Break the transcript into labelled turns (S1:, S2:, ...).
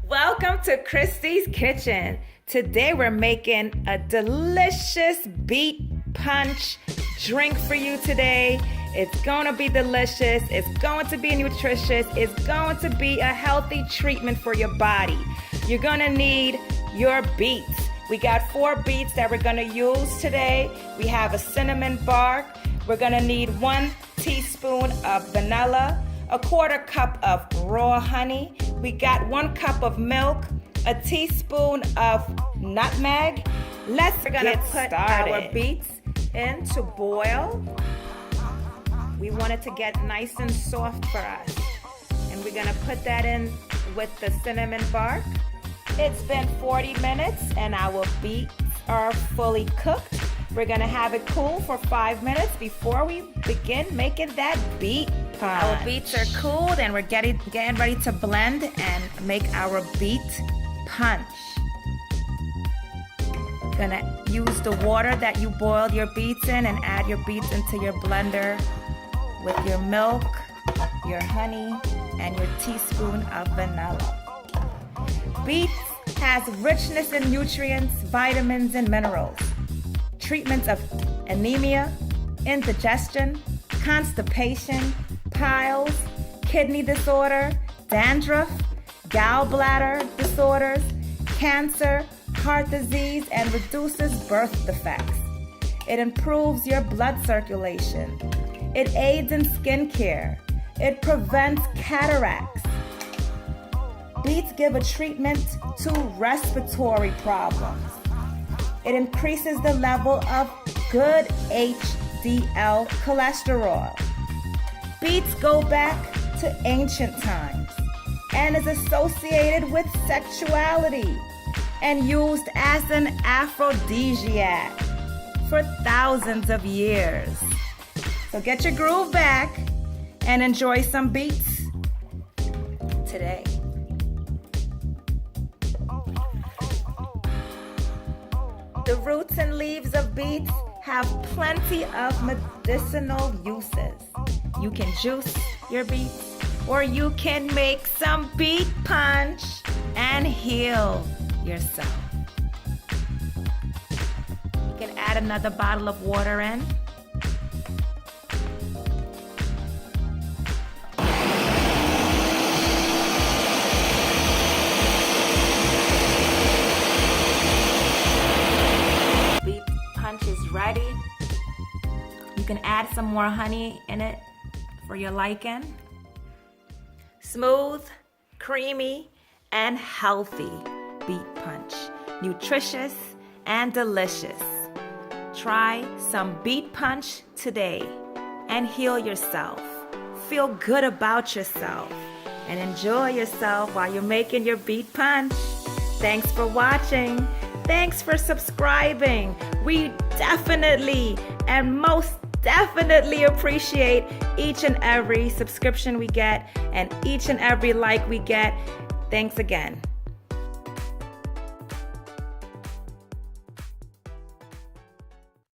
S1: Welcome to Christi's Kitchen. Today we're making a delicious beet punch drink for you today. It's going to be delicious. It's going to be nutritious. It's going to be a healthy treatment for your body. You're going to need your beets. We got 4 beets that we're going to use today. We have a cinnamon bark. We're going to need 1 teaspoon of vanilla, a 1/4 cup of raw honey. We got 1 cup of milk, a teaspoon of nutmeg. We're gonna put our beets in to boil. We want it to get nice and soft for us. And we're gonna put that in with the cinnamon bark. It's been 40 minutes and our beets are fully cooked. We're gonna have it cool for 5 minutes before we begin making that beet punch. Our beets are cooled and we're getting ready to blend and make our beet punch. Gonna use the water that you boiled your beets in and add your beets into your blender with your milk, your honey, and your teaspoon of vanilla. Beets has richness in nutrients, vitamins, and minerals. Treatments of anemia, indigestion, constipation, piles, kidney disorder, dandruff, gallbladder disorders, cancer, heart disease, and reduces birth defects. It improves your blood circulation. It aids in skincare. It prevents cataracts. Beets give a treatment to respiratory problems. It increases the level of good HDL cholesterol. Beets go back to ancient times and is associated with sexuality and used as an aphrodisiac for thousands of years. So get your groove back and enjoy some beets today. The roots and leaves of beets have plenty of medicinal uses. You can juice your beets, or you can make some beet punch and heal yourself. You can add another bottle of water in. Beet punch is ready. You can add some more honey in it for your liking. Smooth, creamy, and healthy beet punch. Nutritious and delicious. Try some beet punch today and heal yourself. Feel good about yourself and enjoy yourself while you're making your beet punch. Thanks for watching. Thanks for subscribing. We definitely and most definitely appreciate each and every subscription we get and each and every like we get. Thanks again.